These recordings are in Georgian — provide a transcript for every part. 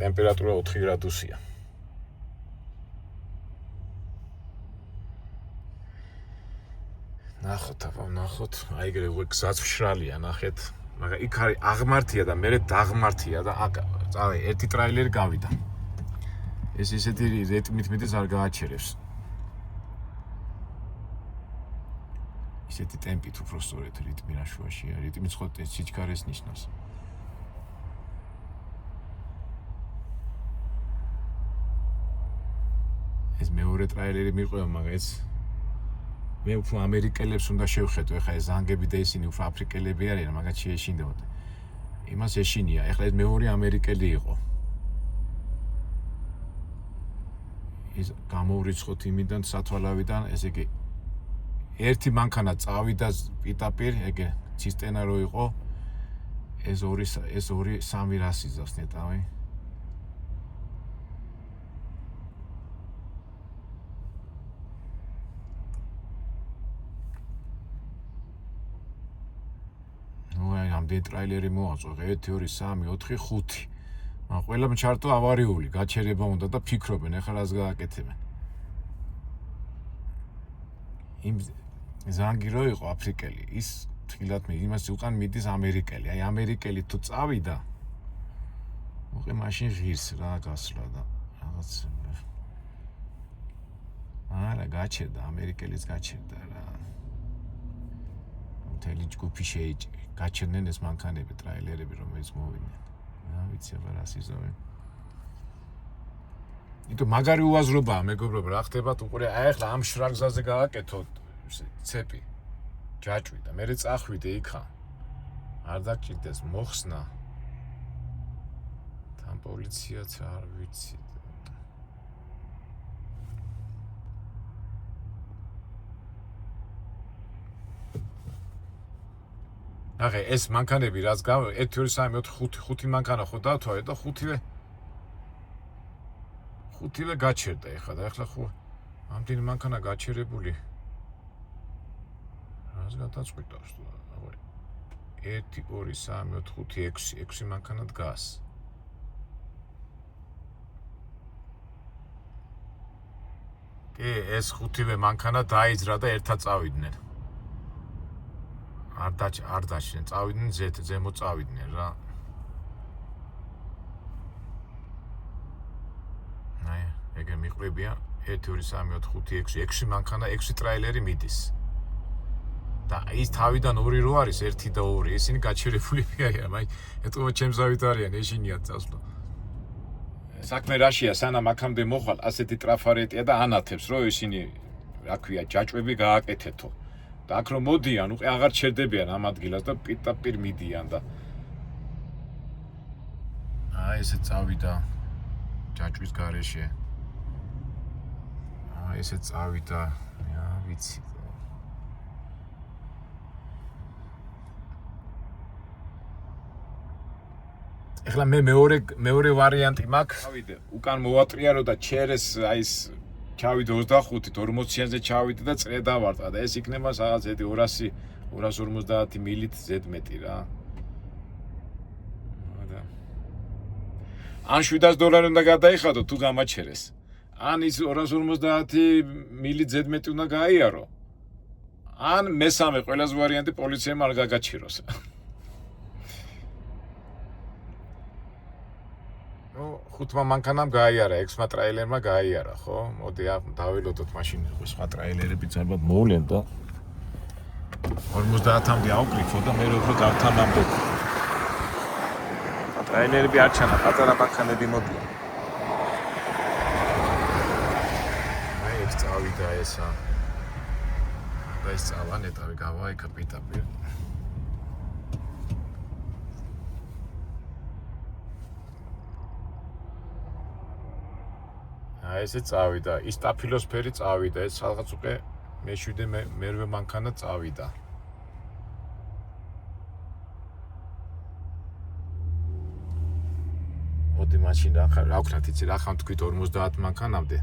ტემპერატურა 4 გრადუსია. ნახოთ, აბა, ნახოთ. აი ეგრე უკვე გზაც მშრალია, ნახეთ. მაგრამ იქ არის აღმართია და მერე დაღმართია და წავე ერთი ტრაილერი გავიდა. ეს ისეთი რიტმით მიდის არ გააჩერებს. ისეთი ტემპით უფრო სწორედ რიტმი რა შუაშია. რიტმიც ხო სიჩქარეს ნიშნავს. ეს მეორე ტრაილერი მიყვება, მაგრამ ეს მე უფრო ამერიკელებს უნდა შევხედო. ეხლა ეს ზანგები და ისინი უფრო აფრიკელები არიან, მაგათ შეეშინდებოდა. იმას ეშინია. ეხლა ეს მეორე ამერიკელი იყო. ის გამოვრიცხოთ იმიდან სათვალავიდან, ესე იგი ერთი მანქანა წავიდა პიტაპირ, ეგე ცისტენა რო იყო. ეს ორი 300 იზავს ნეტავი. ამდენი ტრაილერი მოაწვა 1 2 3 4 5 მაგრამ ყველა მჩარტო ავარიული გაჩერება უნდა და ფიქრობენ ეხლა რას გააკეთებენ იმ ზანგი რო იყო აფრიკელი ის თილად იმას უკან მიდის ამერიკელი აი ამერიკელი თუ წავიდა მოყე მაშინ ღირს რა გასვლა და რაღაც არა გაჩერდა ამერიკელის გაჩერდა რა მთელი ჯგუფი გაჩერდნენ ეს მანქანები, ტრაილერები, რომელიც მოვიდნენ. რა ვიცი, აბა რას იზოვენ. იტო მაგარი უაზრობაა, მეგობრებო, რა ხდებათ უყურე, აი ახლა ამ შრაგზაზე გააკეთოთ ცეპი. ჯაჭვი და მერე წახვიდე იქა. არ დაგჭირდეს მოხსნა. თან პოლიციაც არ ვიცი. ახე ეს მანქანები რაც 1 2 3 4 5 მანქანა ხო დავთვალე და ხუთივე გაჩერდა ეხლა და ეხლა ხო ამდენი მანქანა გაჩერებული რას გადაწყვიტავს თუ აბა 1 2 3 4 5 6 მანქანა დგას ეს ხუთივე მანქანა დაიძრა და ერთად წავიდნენ არ დაჩნენ, წავიდნენ ზემო წავიდნენ რა. აი, ეგრე მიყვებია 1 2 3 4 5 6 მანქანა 6 ტრაილერი მიდის. და ის თავიდან 2 რო არის 1 და 2, ისინი გაჩერებულები არიან, აი, ეტყობა ჩემს ავით არიან, ეშინიათ წასვლა. საქმე რაშია, სანამ აქამდე მოხვალ ასეთი ტრაფარეტია და ანათებს, რომ ისინი, რა ქვია, ჯაჭვები გააკეთეთო. და აქ რომ მოდიან, უკვე აღარ ჩერდებიან ამ ადგილას და პიტაპირ მიდიან და აი ესე წავიდა ჯაჭვის გარეშე. აი ესე წავიდა, რა ვიცი. ეხლა მე მეორე ვარიანტი მაქვს. წავიდე, უკან მოვატრიარო და ჩერეს აი ეს ჩავიდე 25-ით 40-იანზე ჩავიდე და წრე დავარტყა და ეს იქნება რაღაც 250 მილით ზედმეტი რა. ან $700 უნდა გადაიხადო თუ გამაჩერეს. ან ის 250 მილით ზედმეტი უნდა გაიარო. ან მესამე ყველაზე ვარიანტი პოლიციამ არ გაგაჩეროს. ხუთმა მანქანამ გაიარა, 6-მა ტრაილერმა გაიარა, ხო? მოდი დავილოდოთ მაშინ სხვა ტრაილერები ზარბად მოვლენ და 50-მდე ავკრიფო და მე უფრო გავთანამდე. ტრაილერები არ ჩანა, პატარა მანქანები მოდიან. აი ეს წავიდა ესა. და ეს წავა ნეტავი გავა იქ პიტაპირ. აი ესე წავიდა, ის ტაფილოსფერი წავიდა, ეს რაღაც უკვე მე-7 მერვე მანქანა წავიდა. მოდი მაშინ რა ვქნათ იცი რა ხან თქვით 50 მანქანამდე.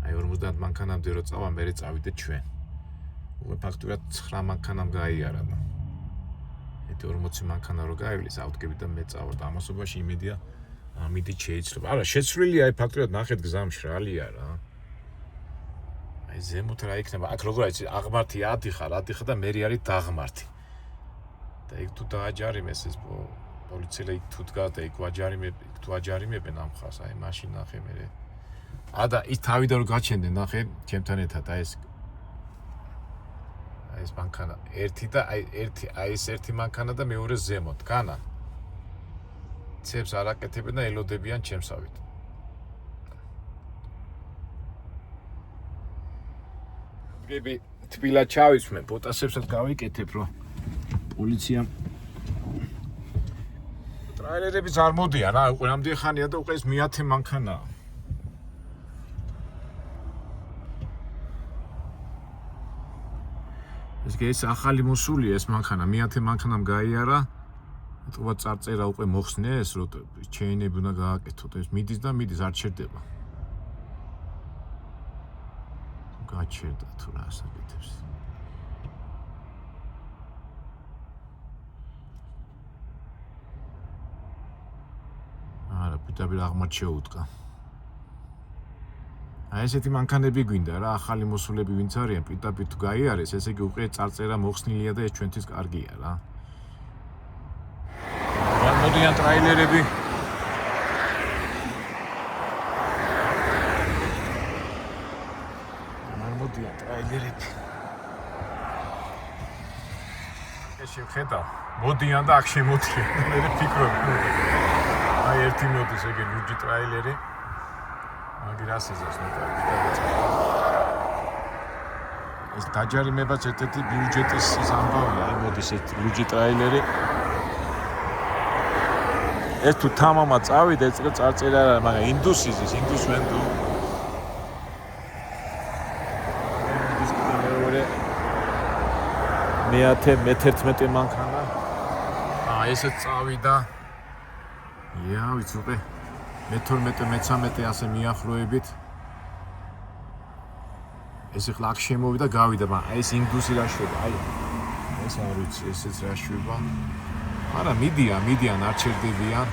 აი 50 მანქანამდე რო წავა, მე წავიდეთ ჩვენ. უკვე ფაქტურად 9 მანქანამ გაიარა და. ეთი 40 მანქანა რო გაივლის, ავდგები და მე წავა და ამასობაში იმედია ამით შეიძლება. არა, შეცვლილია აი ფაქტობრივად ნახეთ გზამში რა ალია რა. აი ზემოთ რა იქნება? აქ როგორ არის აღმართი ადიხარ და მე არის დაღმართი. და იქ თუ დააჯარიმეს ეს პოლიცია იქ თუ დგას და იქ ვაჯარიმებენ ამ ხას, აი მაშინ ნახე მე. და ის თავიდან რომ გაჩენდნენ ნახე ჩემთან ერთად აი ეს მანქანა ერთი და აი ეს ერთი მანქანა და მეორე ზემოთ განა ცებს არ აკეთებენ და ელოდებიან ჩემსავით გები თბილა ჩავისმე პოტასებსაც გავიკეთებ რომ პოლიციამ ტრაილერებიც არ მოდიან რა უკვე რამდენი ხანია და უკვე ეს მე-10 მანქანაა ეს ახალი მოსულია ეს მანქანა მე-10 მანქანამ გაიარა ეთქობა წარწერა უკვე მოხსნეს რომ ჩეინები უნდა გააკეთოთ ეს მიდის და მიდის არ ჩერდება გაჩერდა თუ რა ასაკეთებს არა პიტაბილ აღმართ შეუდგა აი ესეთი მანქანები გვინდა რა ახალი მოსულები ვინც არიან პიტაპი თუ გაიარეს ესე იგი უკვე წარწერა მოხსნილია და ეს ჩვენთვის კარგია რა მოდიან ტრაილერები მოდიან ტრაილერები ეს შეხედა მოდიან და აქ შემოდიან მე ვფიქრობ აი ერთი მოდის ეგ ლურჯი ტრაილერი Gracias, ეს დაჯარიმებაც ერთ-ერთი ბიუჯეტის ამბავია, აი მოდის ეს ლურჯი ტრაილერი. ეს თუ თამამად წავიდა, ეს წარწერა არა, მაგრამ ინდუსიზის, ინდუსვენდუ. მე-11 მანქანა. ესეც წავიდა. ვიცი უკვე მე-12 ასე მიახლოებით ეს ახლა აქ შემოვიდა გავიდა მაგრამ ეს ინდუსი რა შვება აი ეს არ ვიცი ესეც რა შვება არა მიდიან არ ჩერდებიან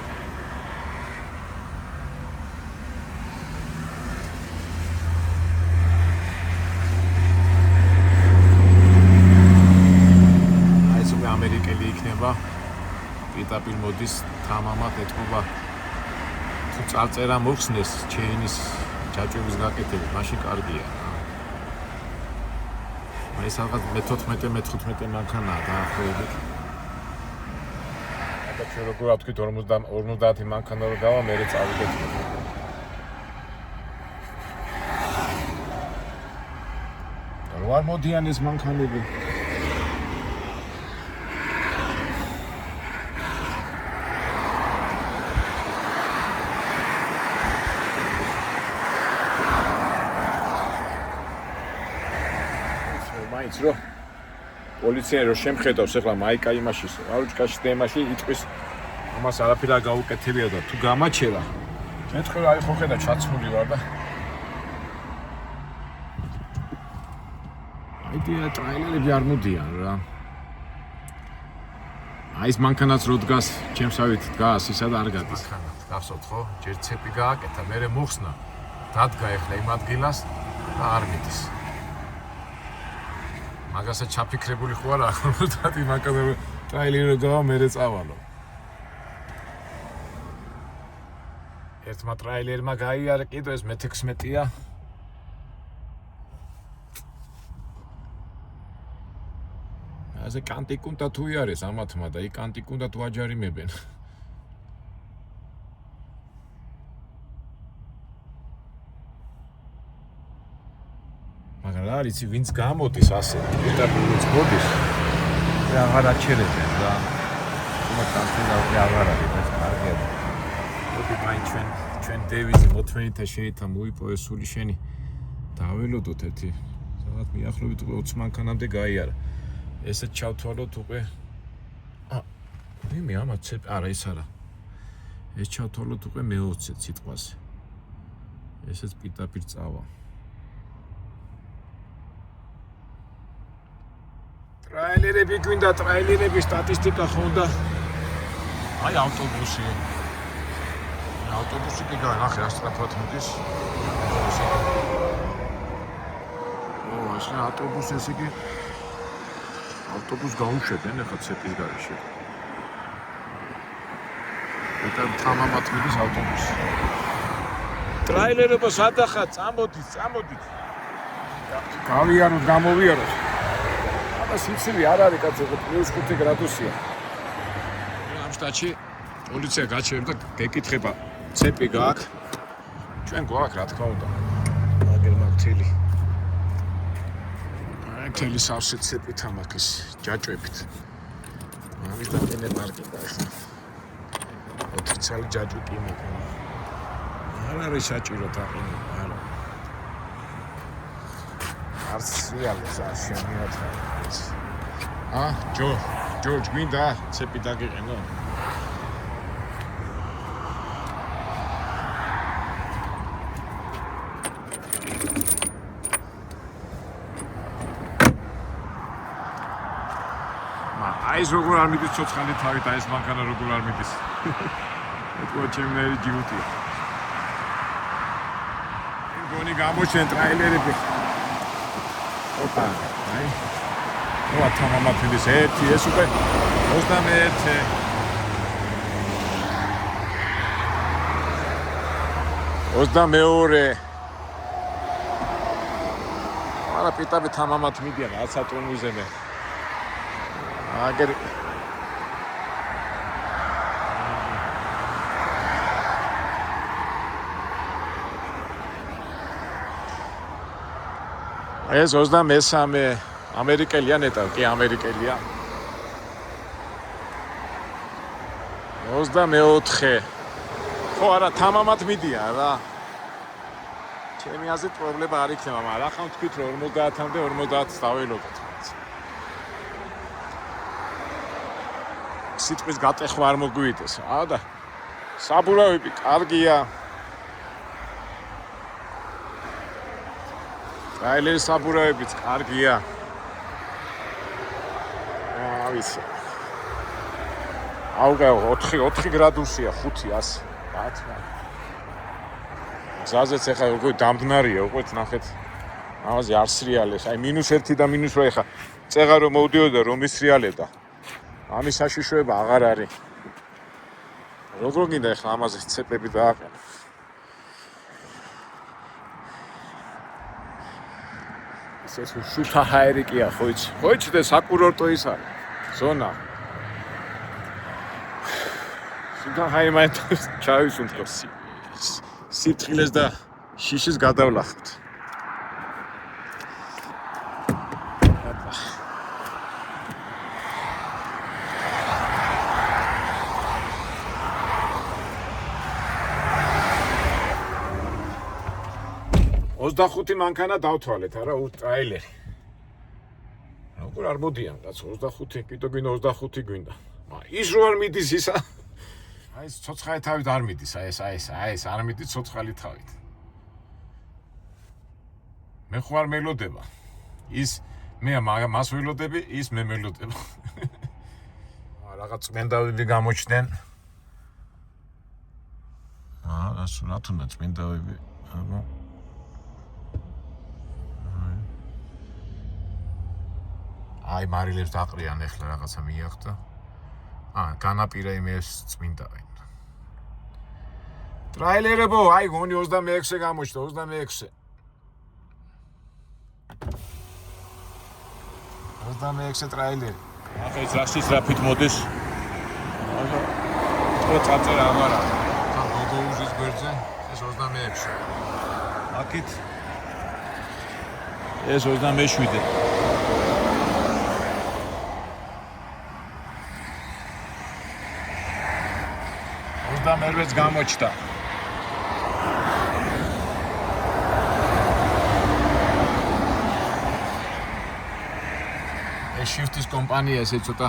აი ეს უკვე ამერიკელი იქნება პიტაპილ მოდის თამამად ეთქობა თუ წარწერა მოხსნეს ჩეინის ჯაჭვების გაკეთებით, მაშინ კარგია. ეს რაღაც მე-14 მანქანაა დაახლოებით. და ჩვენ როგორ ვთქვით 50 მანქანა რო გავა, მერე წავიდეთ. რო არ მოდიან ეს მანქანები. მაინც რო პოლიცია რო შემხედავს ახლა მაიკა იმაში აუჭკაში და იმაში იტყვის ამას არაფერი არ გაუკეთებია და თუ გამაჩერა მეთქე რა ხო ხედა ჩაცმული ვარ და აი და ტრაილერები არ მოდიან რა აი ეს მანქანაც რო დგას ჩემსავით დგას ისა და არ გადის გახსოვთ ხო ჯერ ცეპი გააკეთა მერე მოხსნა დადგა ახლა იმ ადგილას და არ მიდის მაგასაც ჩაფიქრებული ხო არა 50 მანქანა ტრაილერი გავა მერე წავალო ერთმა ტრაილერმა გაიარა კიდე ეს მე-16-ია ასე კანტიკუნდა თუ იარეს ამათმა და იქ კანტიკუნდა თუ აჯარიმებენ მაგრამ რა არის ვინც გამოდის ასე პიტაპილიც მოდის და აღარ აჩერებენ რა უმეტესად აღარ არის ეს კარგია მოდი მაინც ჩვენ დევიზი მოთმენითა შეიძლება მოიპოვეს სული შენი დაველოდოთ ერთი სადღაც მიახლოებით 20 მანქანამდე გაიარა ესეც ჩავთვალოთ უკვე მე ამაც არა ეს არა ეს ჩავთვალოთ უკვე მე-20 სიტყვაზე ესეც პიტაპილ წავა ტრაილერები გვინდა ტრაილერების სტატისტიკა ხონდა აი ავტობუსი ავტობუსი კი განახე ასტრაფად მოდის. ეს ავტობუსი ესე იგი ავტობუსს გაუშვებენ ახლა ცეპის გარეშე. და თამამად მიდის ავტობუსი. ტრაილერობა სადახა წამოდით. გავიაროთ, გამოვიაროთ. აბა სიცივი არ არის კაცო, +5 გრადუსია. ამ შტატში პოლიცია გაჩერდა და გეკითხება, ცეპი გააქვს? ჩვენ გვაქვს, რა თქმა უნდა. მაგრამ მთელი სავსე ცეპით ამაკის ჯაჭვებით. ამის და ტენე პარკინგა ახლა. 4 წელი ჯაჭვი კი მოკონა. არ არის საჭირო დაყინა, არა. არც რეალს აღშენიათ. ჯორჯ გვინდა ცეპი დაგიყენო? ეს როგორ არ მიდის ცოცხალი თავით, ეს მანქანა როგორ არ მიდის. ეთქვა ჩემნაირი ჯიუტია. გონი გამოჩენ ტრაილერები. ოპა, აი. ვა თამამად მიდის ერთი, ეს უკვე 21. არა პიტაბი თამამად მიდიან 10 ტონიზემე. აგერ ეს 23 ამერიკელია ნეტა, კი ამერიკელია. 24. ხო არა, თამამად მიდიან რა. ჩემი აზრით პრობლემა არ იქნება, მაგრამ ახლა თქვით რომ 50-მდე 50-ს დაველოდოთ. სიტყვის გატეხვა არ მოგვიდეს. და საბურავები კარგია. ტრაილერის საბურავებიც კარგია. ვიცი. აუგა 4 გრადუსია 500. ბათმა. გზაზეც ახლა უკვე დამდნარია, უკვე ნახეთ. ამაზე არც რეალეს. აი -1 და -2 ახლა წეღა რომ მოვდიოდა რომ ისრიალებდა. ამის საშიშოება აღარ არის. როგორ გინდა ახლა ამაზე ცეპები დააყენო? ეს შუთა ჰაერიკია ხო იცი? ხო იცი და საკურორტო ის არის. ზონა. შუთა ჰაერიკს ჩავისუნთქო სიფრთხილეს და შიშის გადავლახოთ. ოცდახუთი მანქანა დავთვალეთ, არა ტრაილერი. როგორ არ მოდიან, რაც 25, კიდო გვინდა 25 გვინდა. ის რო არ მიდის ისა. აი ეს ცოცხალი თავით არ მიდის, აი ეს არ მიდის ცოცხალი თავით. მე ხო არ მელოდება. ის მე მას ველოდები, ის მე მელოდება. რაღაც წმენდავები გამოჩნდნენ. რა თუნდა წმენდავები, აბა აი მარილებს დაყრიან ახლა რაღაცა მიახდა. განაპირა იმეს წმინდავენ. ტრაილერებო, აი გონი 26-ე გამოჩნდა, 26-ე. 26-ე ტრაილერი. ახლა ის რაშიც რაფით მოდის? ხო წაწერა ამარა. თან გოგოუზის გვერდზე ეს 26-ე. აქეთ ეს 27-ე. და მერვეც გამოჩნდა. ეს შიფტის კომპანია ესე ცოტა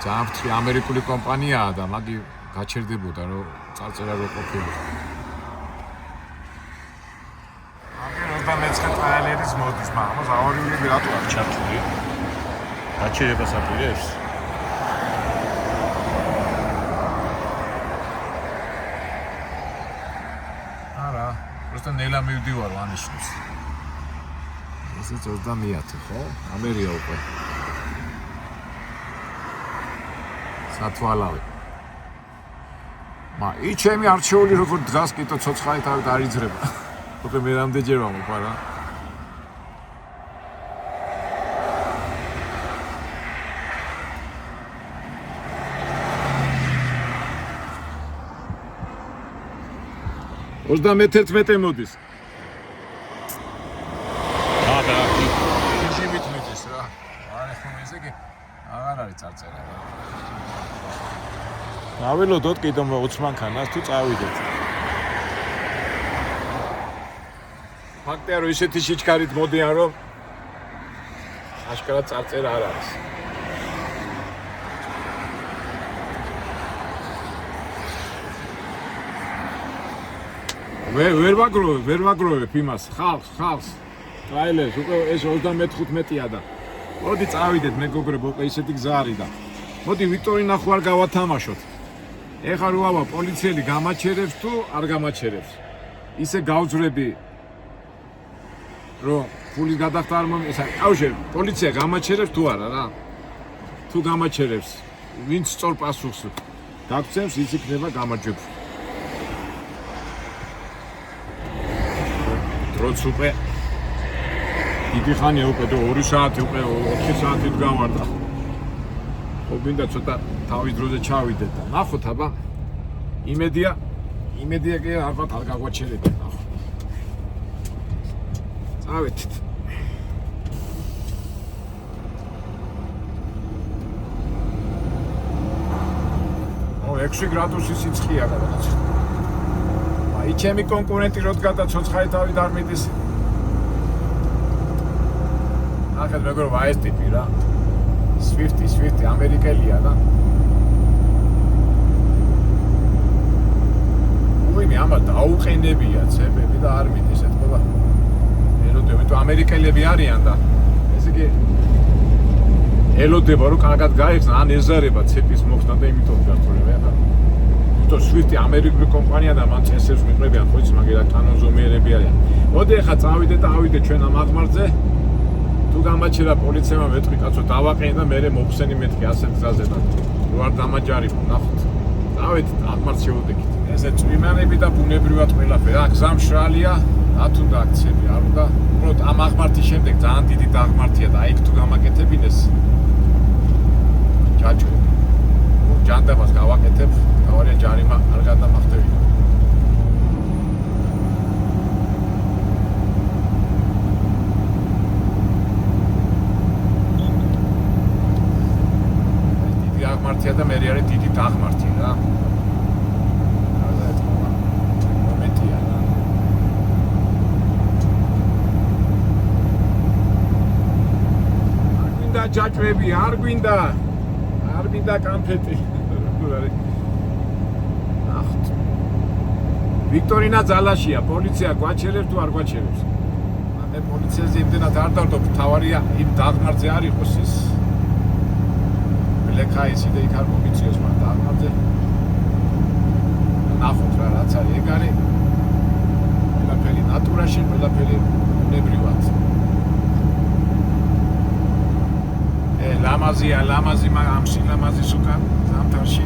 ძალიან ფრთხილი ამერიკული კომპანიაა და მაგი გაჩერდებოდა რომ წარწერა რო ყოფილიყო. აგერ 29 ტრაილერის მოდის, მაგრამ ავარიულები რატო არ ჩართული? გაჩერებას აპირებს? ნელა მივდივარ ანიშნებს. ესეც 30 ხო? ამერია უკვე. სათვალავი. ჩემი არჩეული როგორ დგას კიტო ცოცხალი თავით არ იძრება. უკვე მე რამდენჯერ ვამოყვა რა. $31 მოდის. და ისევით მიდის რა. არა ხომ ესე კი აღარ არის წარწერა რა. აველოდოთ კიდო მე 20 მანქანას თუ წავიდეთ. ფაქტია რომ ისეთი სიჩქარით მოდიან რომ აშკარად წარწერა არ არის. ვერ ვაგროვებ იმას ხალხს ტრაილერს უკვე ეს 35-ია და მოდი წავიდეთ მეგობრებო უკვე ისეთი გზა არის და მოდი ვიქტორინა ხო არ გავათამაშოთ ეხლა რო ავა პოლიციელი გამაჩერებს თუ არ გამაჩერებს ისე გავძვრები რომ ფულის გადახდა არ მომესა აუშე პოლიცია გამაჩერებს თუ არა რა თუ გამაჩერებს ვინც სწორ პასუხს გაგცემს ის იქნება გამარჯვებული დროც უკვე დიდი ხანია უკვე 2 საათი უკვე 4 საათი გავარდა ხო გინდა ცოტა თავის დროზე ჩავიდეთ და ნახოთ აბა იმედია კი ალბათ არ გაგვაჩერებია ნახო წავედით 6 გრადუსი სიცხეა გადაც ჩემი კონკურენტი როდგა და ცოცხალი თავით არ მიდის. ახლა მეგობრებო ეს ტიპი რა. Swift ამერიკელია და. უიმი ამა დაუყენებია ცებები და არ მიდის ეთქობა. ელოდება თუ ამერიკელები არიან და ესე იგი ელოდება რომ კარგად გაიხსნა ან ეზარება ცეპის მოხსნა და იმიტომ გასწორებია და то Swift ამერიკული კომპანია და მან წესებს მიყვებიან ხო იცი მაგერად კანონზომიერები არიან. მოდი ახლა წავიდეთ და ავიდეთ ჩვენ ამ აღმართზე. თუ გამაჩერა პოლიციამ მეთქი კაცო დავაყენე და მე მოგხსენი მეთქი ასეთ გზაზე და რო არ დამაჯარიბო ნახოთ. წავედით აღმართს შევუდექით. ესე წვიმანები და ბუნებრივად ყველაფერი. აქ გზა მშრალია, რათ უნდა აქციები არ უნდა. უბრალოდ ამ აღმართის შემდეგ ძალიან დიდი დაღმართია და აიქ თუ გამაკეთებინეს ჯაჭვი. ჯანდაბას გავაკეთებ თავარია ჯარიმა არ გადამახტევია დიდი აღმართია და მე არის დიდი დაღმართი რა მომენტია რა არ გვინდა ჯაჭვები არ გვინდა კანფეტი ნახოთ ვიქტორინა ძალაშია პოლიცია გვაჩერებს თუ არ გვაჩერებს მე პოლიციაზე იმდენად არ დავდობ თავარია იმ დაღმართზე არ იყოს ის ბლეკაისი და იქ არ მომიწიოს მაგრამ დაღმართზე ნახოთ რა რაც არის ეგ არის ყველაფერი ნატურაში ყველაფერი უნებრივად ლამაზი ამ სილამაზის უკან ზამთარში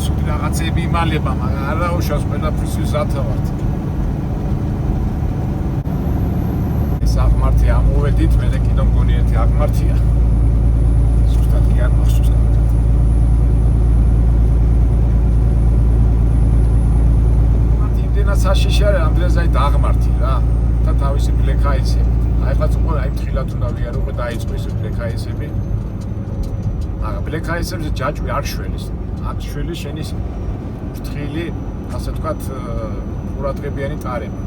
სულ რაღაცები იმალება, მაგრამ არ დაუშვას ყველაფრის ვისათავართ. ეს აღმართი ამოვედით, მე კიდევ მგონი ერთი აღმართია. ზუსტად კი არ მახსოვს კარგად. იმდენად საშიში არის ამდენად დაღმართი რა. და თავისი ბლეკაისები. აი ხაც უკვე აი თხილად უნდა ვიარო, უკვე დაიწყო ეს ბლეკაისები. მაგრამ ბლეკაისებზე ჯაჭვი არ შველის. აქ შველი შენის ფრთხილი, ასე ვთქვათ, ყურადღებიანი ტარება.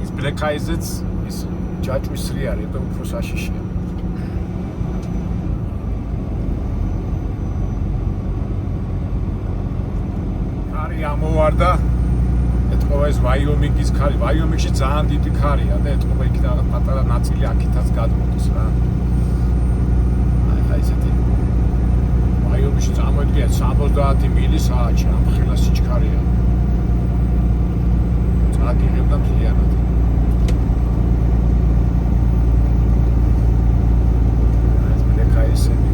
ის ბლეკაიზეც ის ჯაჭვის სრი არის და უფრო საშიშია. კარი ამოვარდა. ეთყობა ეს ვაიომინგის კარი. ვაიომინგში ძალიან დიდი კარია და ეთყობა იქ რაღაც პატარა ნაწილი აქითაც გადმოდის რა. რაიონში წარმოიდგინეთ 70 მილი საათში, ამ ხელა სიჩქარეა. წაგიღებდა მთლიანად. ეს ბლეკაისები.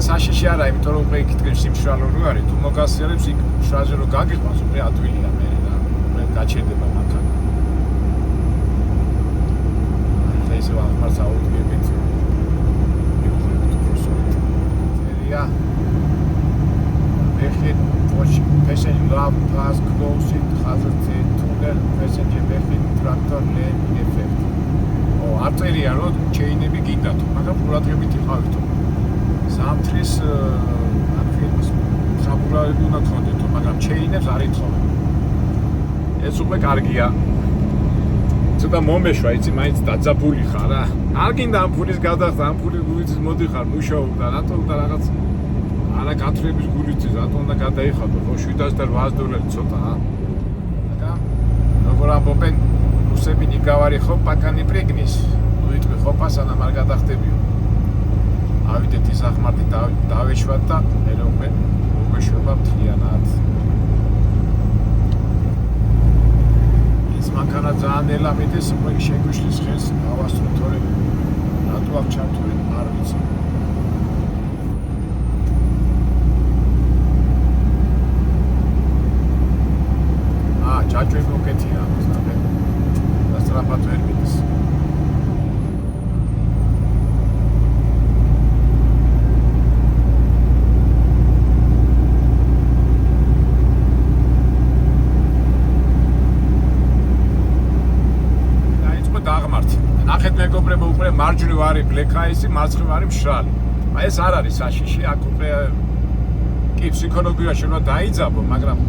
საშიში არა, იმიტომ რომ უკვე იქით სიმშრალო რო არის, თუ მოგასიარებს იქ შრაზე რო გაგიყვანს, უკვე ადვილია მე და მე გაჩერდება მანქანა. აი ესე ვახმარს აუდგებით. მივხვდებით უბრალოდ. წერია. Mechit passenger love pass close it ხაზზე tunnel passenger mechit tractor lane effect. არტერია რო ჩეინები გინდა თუ, მაგრამ ყურადღებით იყავით. სამთრის არქივს საბურავები უნდა გქონდეთ, მაგრამ ჩეინებს არ ითხოვენ. ეს უკვე კარგია. ცოტა მომეშვა, იცი, მაინც დაძაბული ხარ რა. არ გინდა ამ ფულის გადახდა, ამ ფულის გულით მოდიხარ მუშაობ და რატო უნდა რაღაც არა გათხრების გულით, რატო უნდა გადაიხადო, ხო 700 $800 ცოტაა. მაგრამ როგორ ამბობენ, რუსები ნიგავარი ხო პაკანი პრიგნის. ნუ იტყვი ხო პასანა არ გადახდებიო. ავიდეთ ის ახმარტი დავეშვათ და მე უკვე მოგეშვება მთლიანად. ეს მანქანა ძალიან ელამიდეს, უკვე შეგვიშლის ხელს, ავასწრო თორე რატო აქ ჩართული არ ვიცი. ჯაჭვები უკეთია ამას და სწრაფად ვერ მიდის. ნახეთ მეგობრებო, უკვე მარჯვნივ არის ბლეკაისი, მარცხნივ არის მშრალი. აი ეს არ არის საშიში, აქ უკვე კი ფსიქოლოგიაში უნდა დაიძაბო, მაგრამ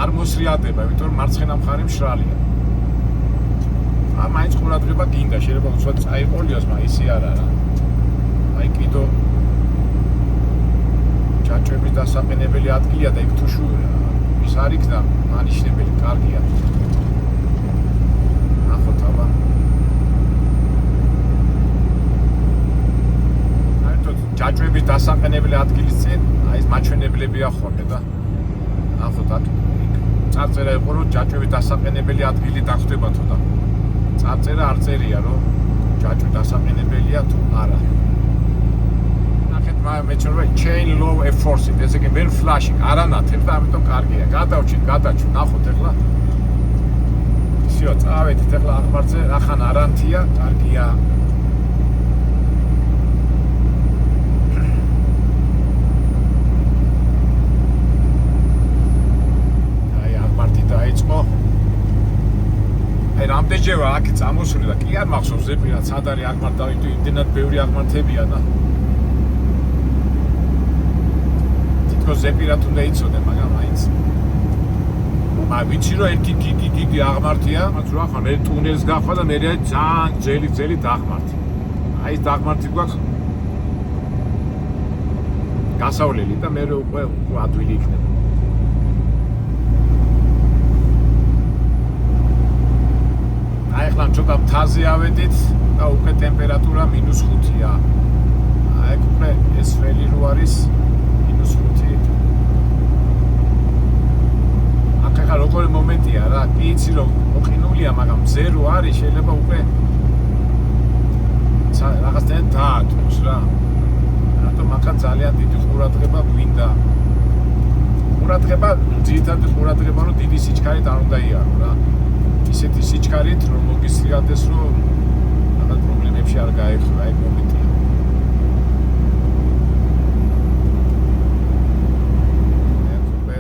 არ მოსრიალდება, იმიტომ რომ მარცხენა მხარე მშრალია. მაინც ყურადღება გინდა, შეიძლება უცბად წაიყოლიოს, მაგრამ ისი არ არა. აი კიდო ჯაჭვების დასაყენებელი ადგილია და იქ თუ ის არ იქნა მანიშნებელი, კარგია. ნახოთ აბა. ჯაჭვების დასაყენებელი ადგილის წინ, აი ეს მაჩვენებლებია ხოლმე და ნახოთ აქ წარწერა იყო რომ ჯაჭვების დასაყენებელი ადგილი დახვდება თუ და წარწერა არ წერია რომ ჯაჭვი დასაყენებელია თუ არა. ნახეთ მეჩვენა chain low enforcing, ესე იგი ვერ flashing არ ანათებს და ამიტომ კარგია. გადავჭით, ნახოთ ახლა. ისიო, წავედით ახლა ახმარზე, რახან არანთია, კარგია. დაიწყო. აი რამდენჯერა აქ წამოსული და კი არ მახსოვს ზეპირად სად არის აღმართ დავიდო, იმდენად ბევრი აღმართებია და თითქოს ზეპირად უნდა იცოდე, მაგრამ მაინც ვიცი რომ ერთი დიდი აღმართია, მაგრამ რა ხარ, მე ტუნელს გახვდა და მე ძალიან ძელი დაღმართი. აი ეს დაღმართი გვაქვს გასავლელი და მე უკვე ადვილი იქნება. აი ახლა ცოტა მთაზე ავედით და უკვე ტემპერატურა -5-ია. აი უკვე ეს ველი რო არის -5. აქ ახლა როგორი მომენტია რა, კი იცი რომ მოყინულია, მაგრამ მზე რო არის, შეიძლება უკვე რაღაცნაირად დაატყოს რა. რატომ ახლა ძალიან დიდი ყურადღება გვინდა. ყურადღება, ძირითადად ყურადღება რომ დიდი სიჩქარით არ უნდა იარო რა. ისეთი სიჩქარით რომ მოგისრიალდეს რომ რაღაც პრობლემებში არ გაეხვდა აი მომენტია. მე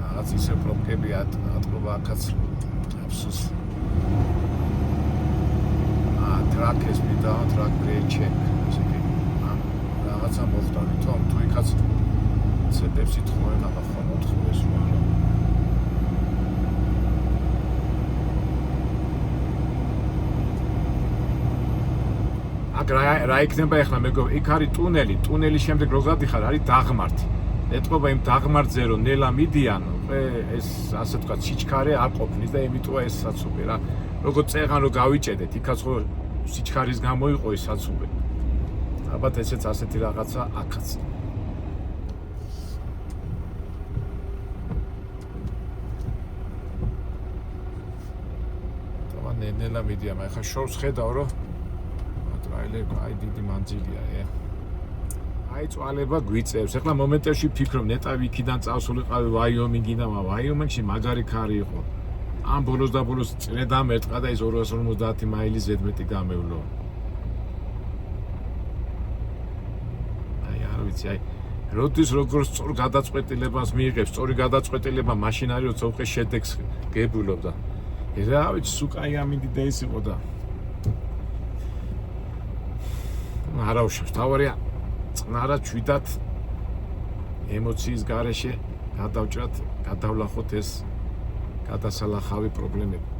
რაღაც ისე პრობლემები ატყობა აქაც აფსოს. ტრაკ ეს მიდა ტრაკ ბრეიქ ჩეკ ესე იგი რაღაცა მოხდარი თომ თუ იქაც ცეპებს ითხოვენ ახლა ხომ უთხოვეს რომ აქ რა იქნება ახლა მეგობრო, იქ არის ტუნელი, ტუნელის შემდეგ რო გადიხარ, არის დაღმართი. ეთყობა იმ დაღმართზე რომ ნელა მიდიან, ეს ასე თქვა სიჩქარე არ ყოფნის და იმიტოა ეს საცობი რა. როგორც წეღან რო გავიჭედეთ, იქაც ხო სიჩქარის გამო იყო ეს საცობი. ალბათ ესეც ასეთი რაღაცა აქაც. ნელა მიდიან, ახლა შორს ხედავ რომ ტრაილერი აი დიდი მანძილია, აი წვალება გვიწევს. ახლა მომენტებში ვფიქრობ, ნეტავი იქიდან წავსულიყავი ვაიომინგიდან, ვაიომინგში მაგარი ქარი იყო. ამ ბოლოს და ბოლოს წრედა მეტყა და ის 250 მაილის ზედმეტი გამევლო. აი არ ვიცი, აი როდის როგორც სწორ გადაწყვეტილებას მიიღებს, სწორი გადაწყვეტილება მაშინ არის როცა უკვე შედეგს გებულობ და რა ვიცი, სუკაი ამინდი და ის იყო და არა უშავს, თავარია წნარად ჩვიდათ ემოციის გარეშე გადავჭრათ, გადავლახოთ ეს გადასალახავი პრობლემები.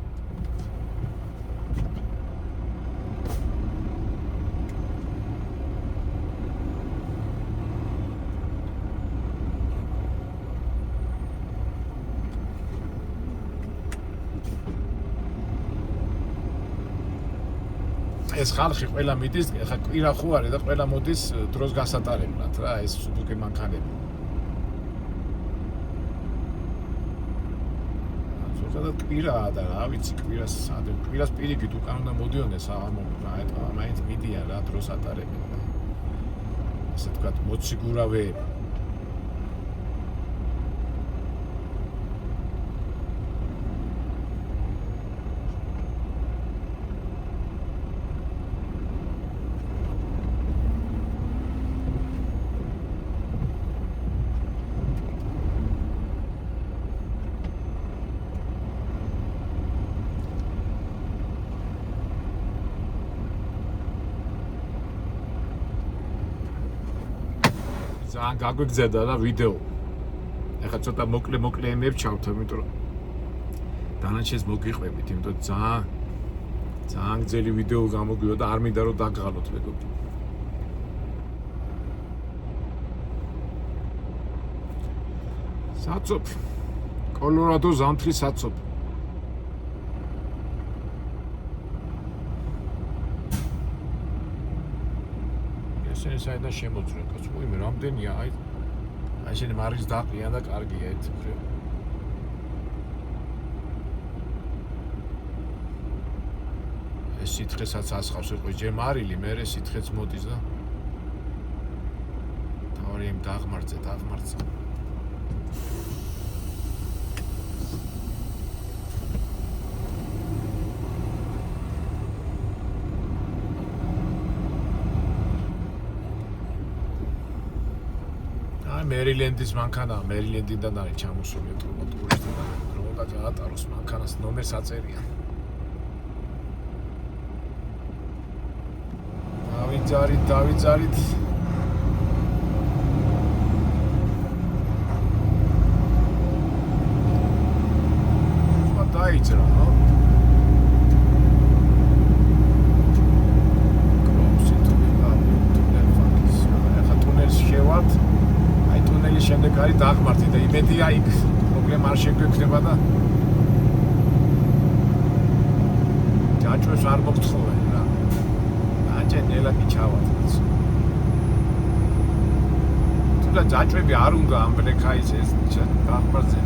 ეს ხალხი ყველა მიდის, ხა კვირა ხო არის და ყველა მოდის დროს გასატარებლად რა, ეს სუბუქი მანქანები. ზოგადად კვირაა და რა ვიცი, კვირას პირიქით უკან უნდა მოდიოდნენ საღამოები რა, მაინც მიდიან რა დროს ატარებენ. ასე თქვათ, მოციგურავეები. ძალიან გაგვიგზავნა და ვიდეო. ეხლა ცოტა მოკლე ემებს ჩავთავ, იმიტომ რომ დანარჩენს მოგიყვებით, იმიტომ ძალიან გრძელი ვიდეო გამოგვივა და არ მინდა რომ დაგღალოთ მეგობრებო. საცობი. კოლორადო ზამთრის საცობი. საიდან შემოძრენ კაც უიმე რამდენია აი შენი მარის დაყრიან და კარგია ერთ მხრივ ეს სითხესაც ასხავს იყო ჯერ მარილი მე სითხეც მოდის და თავარი იმ დაღმართზე მერილენდის მანქანა, მერილენდიდან არის ჩამოსული ტურისტი და რომ უნდა გაატაროს მანქანას ნომერს აწერიან. დავიძარით. სხვა დაიძრა, ხო? შემდეგ არის დაღმართი და იმედია იქ პრობლემა არ შეგვექნება და ჯაჭვებს არ მოგთხოვენ რა. ანჯენელა კი ჩავატვით. თუმცა ჯაჭვები არ უნდა ამ ბლექაის ეს დაღმართზე.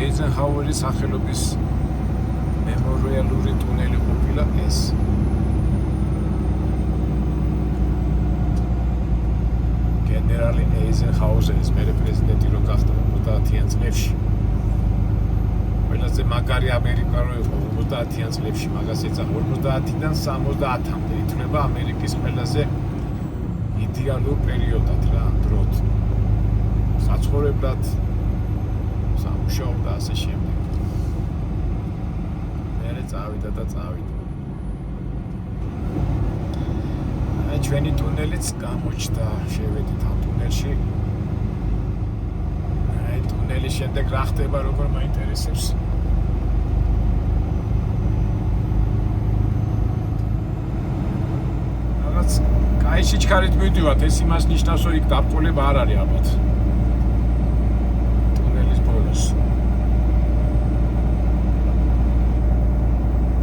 ეიზენჰაუერის სახელობის მემორიალური ტუნელი ყოფილა ეს. გენერალი ეიზენჰაუერის მერე პრეზიდენტი რო გახდა 50-იან წლებში. ყველაზე მაგარი ამერიკა რო იყო 50-იან წლებში, მაგას ეძახა 50-დან 70-მდე ითვლება ამერიკის ყველაზე იდეალურ პერიოდად რა, დროთ. საცხოვრებლად, სამუშაოდ და ასე შემდეგ. მერე წავიდა. ჩვენი ტუნელიც გამოჩნდა, შევედით ამ ტუნელში. აი ტუნელის შემდეგ რა ხდება, როგორ მაინტერესებს. დაღმართს. კაი სიჩქარით მივდივართ, ეს იმას ნიშნავს, რომ იქ დაბრკოლება არ არის ალბათ. ტუნელის ბოლოს.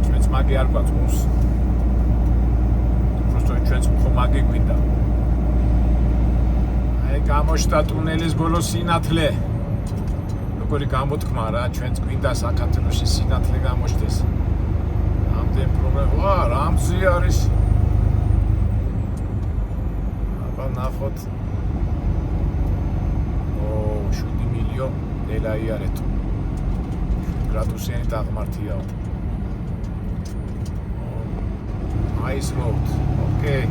ჩვენც მაგი არ გვაქვს. უბრალოდ ჩვენც ხო მაგი გვინდა. აი გამოჩნდა ტუნელის ბოლოს სინათლე. როგორი გამოთქმა რა, ჩვენც გვინდა საქართველოში სინათლე გამოჩნდეს. ამდენ პრობლემა, ვა, რამზი არის. აბა ნახოთ. ო, 7 მილიონი ნელაიარეთ. გრადუსიანი დაღმართიაო. Ice road. Okay.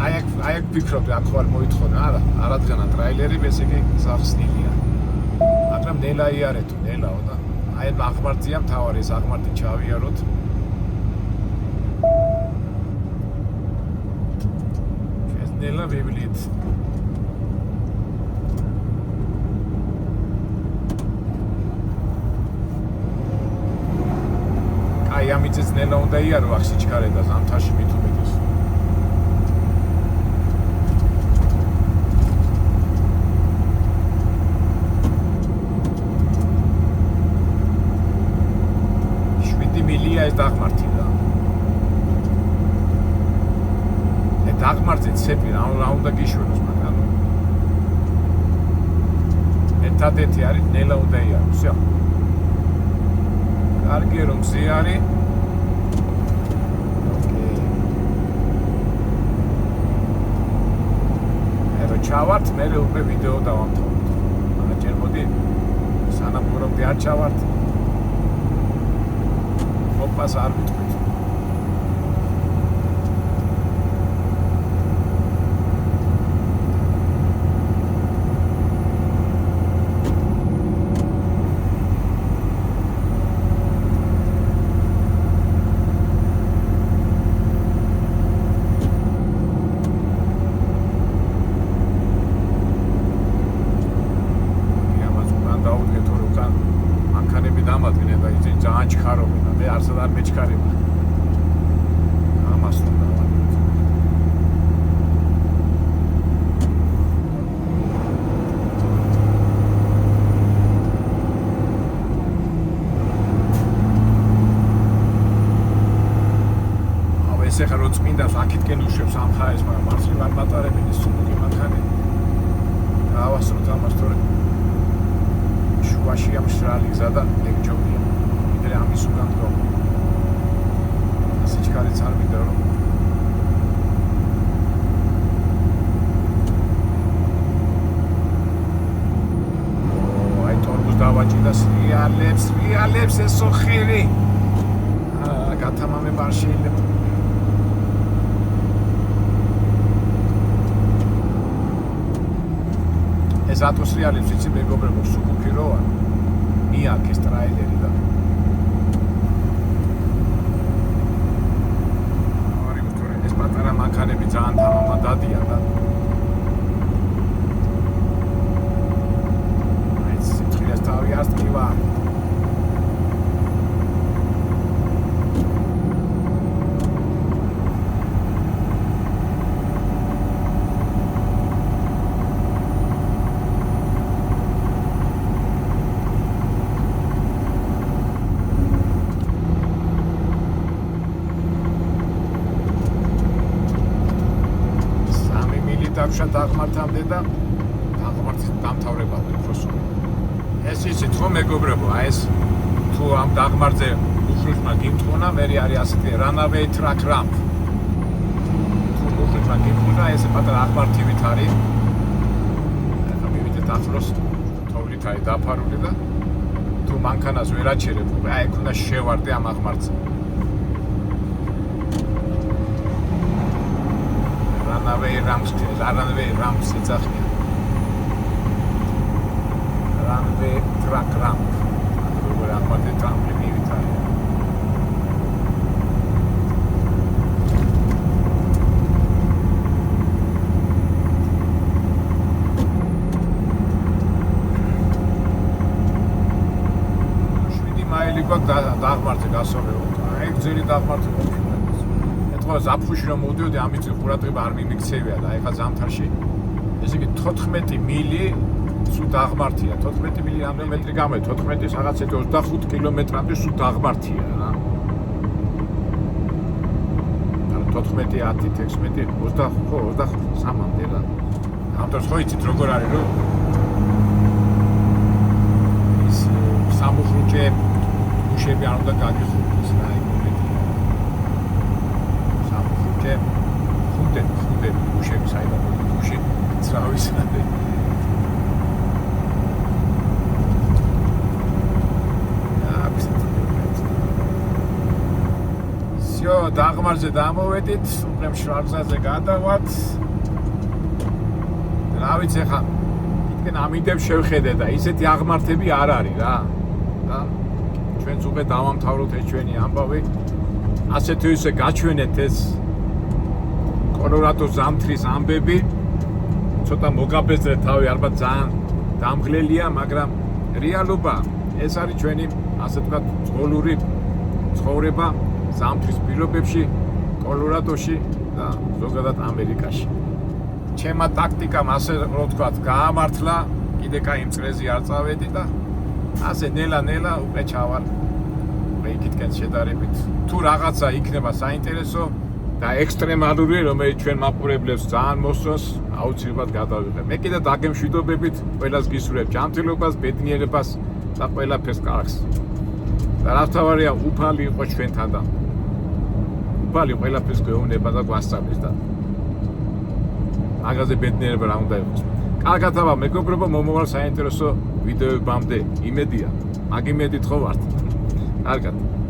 აი ფიქრობდი, აქ ხარ მოითხოვნა, არა რადგან ტრაილერი ესე იგი სახსნილია. მაგრამ ნელაიარეთო, ნელაო და აი აღმართია მთავარი, ეს აღმართი ჩავიაროთ. ეს ნელა ვიბლით. აი ამიცეც ნელა უნდა იარო აქ სიჩქარე და ზამთარში მით უმეტეს. ეს დაღმართი და დაღმართზე ცეპი რა უნდა გიშვენოს მაგრამ ერთადერთი არის ნელა უნდა იაროს всё კარგი რომ ზე არის ოკეი ჩავართ მე უკვე ვიდეო დავამთავრებ მაგრამ ჯერ მოდი სანამ ვერაფერი არ ჩავართ ოპას არ ვიტყვით. არცად არ მეჩქარება. ამას უნდა დავაკვირდეთ. აბა ესე ხარ რო წმინდას აქეთკენ უშვებს ამ ხაერს, მაგრამ მარცხნივ არ მატარებინის სუნუგი მანქანა. დავასრულოთ ამას თორე შუაში ამ შრალი გზა და ეგჯობია. ამის უკან თქო. სიჩქარეც არ მინდა რომ აი თორბუს დავაჭირდა სრიალებს ესო ხელი. გათამამება არ შეიძლება. ეს ატმოსფეროებს იცი მეგობრებო, სუქუქი რო არ მიაქეს ტრაილერი და მანქანები ძალიან თამამად დადიან და აი სიჩქარეს თავი არ ტკივა. დავშალ დაღმართამდე და დაღმართის დამთავრებამდე უბრალოდ. ეს იცით რომ მეგობრებო, აი ეს თუ ამ დაღმართზე უხრუჭმა გიმტყუნა, მე არის ასეთი runaway truck ramp. თუ უხრუჭმა გიმტყუნა, ეს პატარა აღმართივით არის. ახლა მივიდეთ ახლოს, თოვლით არის დაფარული და თუ მანქანას ვერ აჩერებ, აი ეგ უნდა შევარდე ამ აღმართზე. runaway ramps ეძახიან. runaway truck ramp. როგორ აღმართეთ ტრამპლინივით არის. მილი გვაქვს დაღმართზე გასწორებო. აი გზელი დაღმართი ყოფილა. ხო ზაფხულში რომ მოვდიოდი, ამით ყურადღება არ მიმიქცევია და ეხლა ზამთარში ესე იგი 14 მილი სულ დაღმართია. 14 მილი რამდენი მეტრი გამო? 14 რაღაცა 25 კილომეტრამდე სულ დაღმართია რა. 14, 10, 16, 20, ხო 23-მდე რა. ამიტომ ხო იცით როგორ არის რომ ის სამუხრუჭე გუშები არ უნდა გაგიხურდეს რა იმედია. სამუხრუჭე ხუნდები გუშები საერთოდ გუში ძრავის რა. всё, დაღმარზე დამოვედით, უბრალოდ შრაგზაზე გადავართ. რა ვიცი ახლა იქენ ამიდებს შევხედე და ისეთი აღმართები არ არის რა. და ჩვენც უკვე დავამთავროთ ეს ჩვენი ამბავი. ასე თუ ისე გაჩვენეთ ეს კოლორადოს ზამთრის ამბები. ცოტა მოგაბეზრეთ თავი, ალბათ ძალიან დამღლელია, მაგრამ რეალობა ეს არის ჩვენი ასე ვთქვათ ძღოლური ცხოვრება ზამთრის პირობებში, კოლორადოში და ზოგადად ამერიკაში. ჩემმა ტაქტიკამ ასე რო ვთქვათ გაამართლა, კიდე კაი მწრეზე არ წავედი და ასე ნელა-ნელა უკვე ჩავარ იქითკენ შედარებით. თუ რაღაცა იქნება საინტერესო და ექსტრემალური, რომელიც ჩვენ მაყურებლებს ძალიან მოსწონს, აუცილებლად გადავიღებ. მე კიდე დაგემშვიდობებით, ყველას გისურვებ ჯანმრთელობას, ბედნიერებას და ყველაფერს კარგს. და რა თავარია, უფალი იყოს ჩვენთან და უფალი ყველაფერს გვეუბნება და გვასწავლის და მაგაზე ბედნიერება რა უნდა იყოს. კარგად აბა მეგობრებო, მომავალ საინტერესო ვიდეოებამდე იმედია, მაგ იმედით ხო ვართ. კარგად.